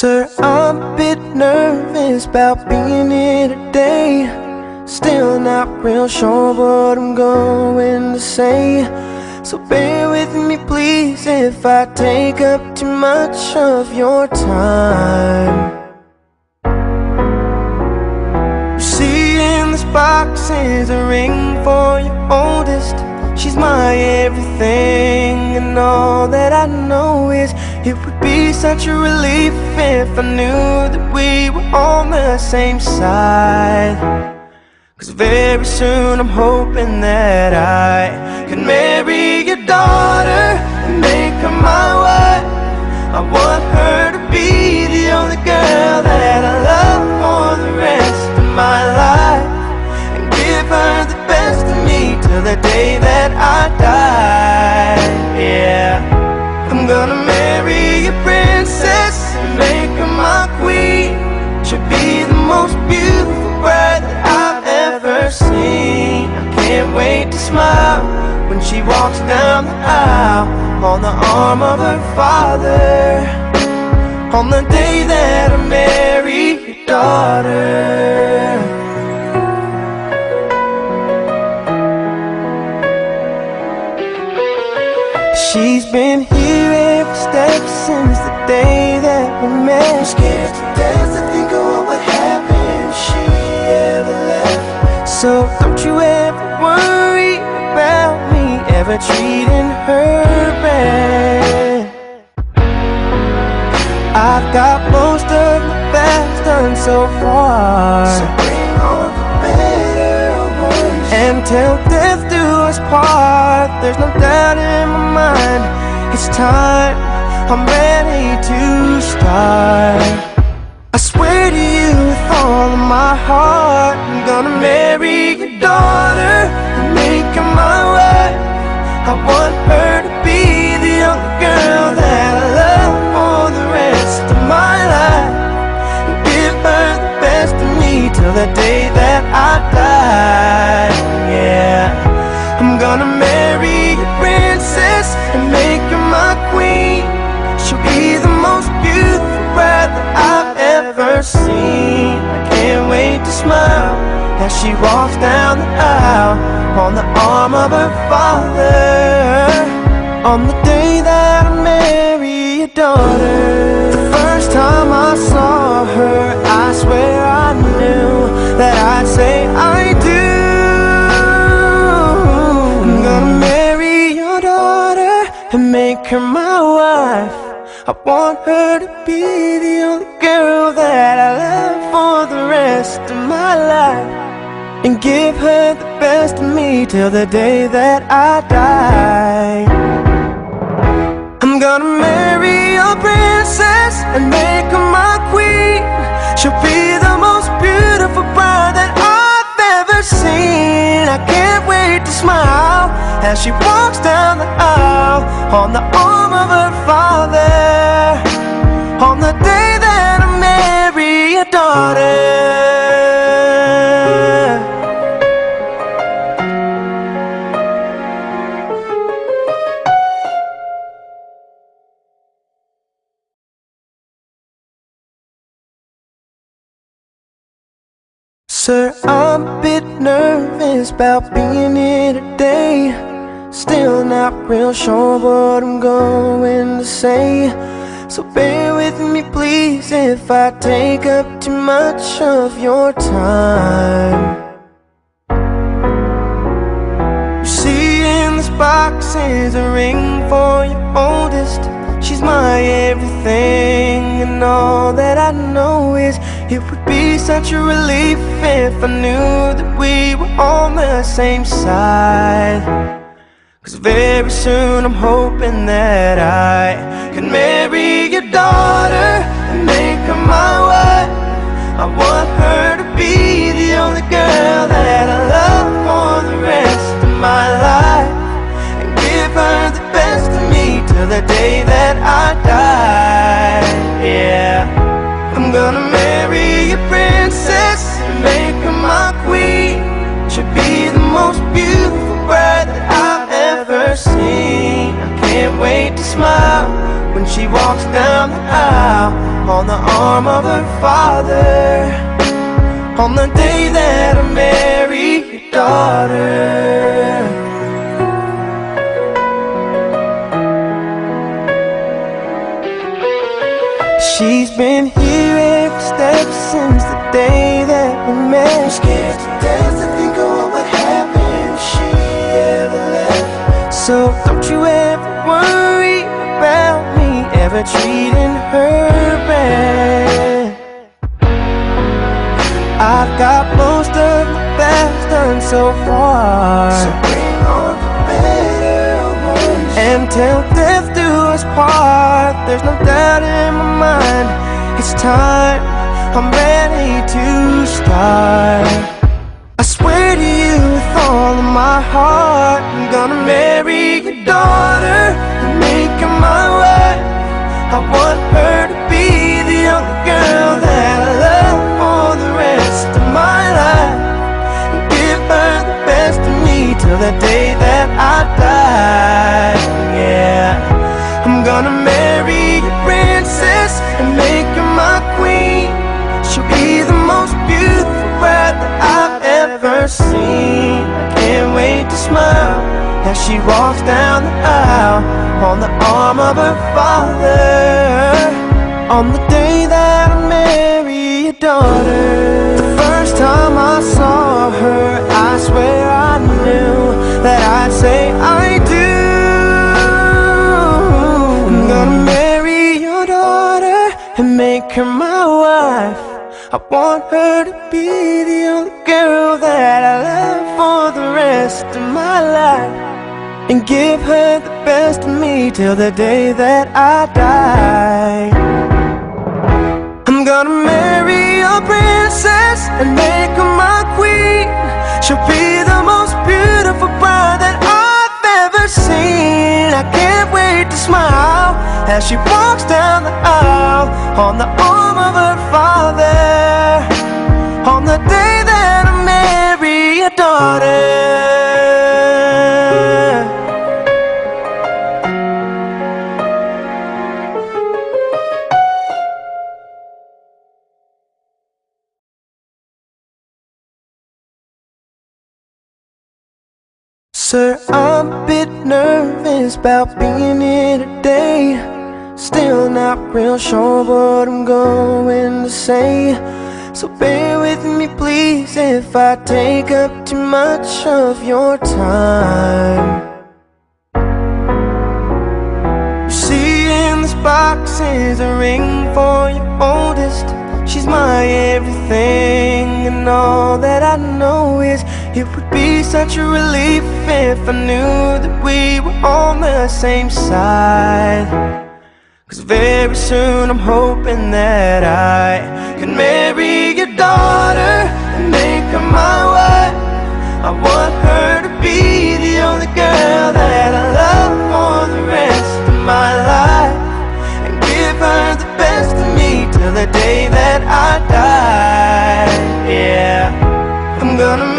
Sir, I'm a bit nervous about being here today. Still not real sure what I'm going to say, so bear with me please if I take up too much of your time. You see, in this box is a ring for your oldest. She's my everything, and all that I know is it would be such a relief if I knew that we were on the same side. 'Cause very soon I'm hoping that I can marry your daughter and make her my wife. I want her to be the only girl that I love for the rest of my life, and give her the best of me till the day that I die. Yeah, I'm gonna marry a princess and make her my queen. She'll be the most beautiful bride that I've ever seen. I can't wait to smile when she walks down the aisle on the arm of her father, on the day that I marry your daughter. She's been here every step since the day that we met. I'm scared to death to think of what would happen if she ever left. So don't you ever worry about me ever treating her bad. I've got most of the best done so far, so bring on the better ones. And till death do us part, there's no doubt in my mind, it's time, I'm ready to start. I swear to you with all of my heart, I'm gonna marry your daughter and make her my wife. I want her to be the only girl that I love for the rest of my life, and give her the best of me till the day that I die. Yeah, I'm gonna marry a princess and make her my queen. She'll be the most beautiful bride that I've ever seen. I can't wait to smile as she walks down the aisle on the arm of her father, on the day that I marry your daughter. The first time I saw her, I swear I knew that I'd say I do. I'm gonna marry your daughter and make her my wife. I want her to be the only girl that I love for the rest of my life, and give her the best of me till the day that I die. I'm gonna marry a princess and make her my queen. She'll be the most beautiful bride that I've ever seen. I can't wait to smile as she walks down the aisle on the arm of her father, on the day that I marry your daughter. Sir, I'm a bit nervous about being here today. Still not real sure what I'm going to say, so bear with me please if I take up too much of your time. You see, in this box is a ring for your oldest. She's my everything, and all that I know is it would be such a relief if I knew that we were on the same side. 'Cause very soon I'm hoping that I can marry your daughter and make her my wife. I want her to be the only girl that I love for the rest of my life, and give her the best of me till the day that I die. Yeah, I'm gonna marry a princess and make her my queen. She'll be the most beautiful bride that I've ever seen. I can't wait to smile when she walks down the aisle on the arm of her father, on the day that I marry your daughter. She's been here every step since the day that we met. I'm scared to death to think of what would happen if she ever left. So don't you ever worry about me ever treating her bad. I've got most of the best done so far, so bring on the better ones. And till death do us part, there's no doubt in my mind, it's time, I'm ready to start. I swear to you with all of my heart, I'm gonna marry your daughter and make her my wife. I want her to be the only girl that I love for the rest of my life, and give her the best of me till the day that I die. Yeah, I'm gonna marry your princess and make her my queen. She'll be the most beautiful bride that I've ever seen. I can't wait to smile as she walks down the aisle on the arm of her father, on the day that I marry your daughter. The first time I saw her, I swear I knew that I'd say I do. I'm gonna marry your daughter and make her my wife. I want her to be the only girl that I love for the rest of my life, and give her the best of me till the day that I die. I'm gonna marry a princess and make her my queen. She'll be the most beautiful bride that I've ever seen. I can't wait to smile as she walks down the aisle on the arm of her father, on the day that I marry your daughter. Sir, I'm a bit nervous about being here today. Still not real sure what I'm going to say, so bear with me please if I take up too much of your time. You see in this box is a ring for your oldest. She's my everything, and all that I know is it would be such a relief if I knew that we were on the same side. 'Cause very soon I'm hoping that I can marry your daughter and make her my wife. I want her to be the only girl that I love for the rest of my life, and give her the best of me till the day that I die. Yeah, I'm gonna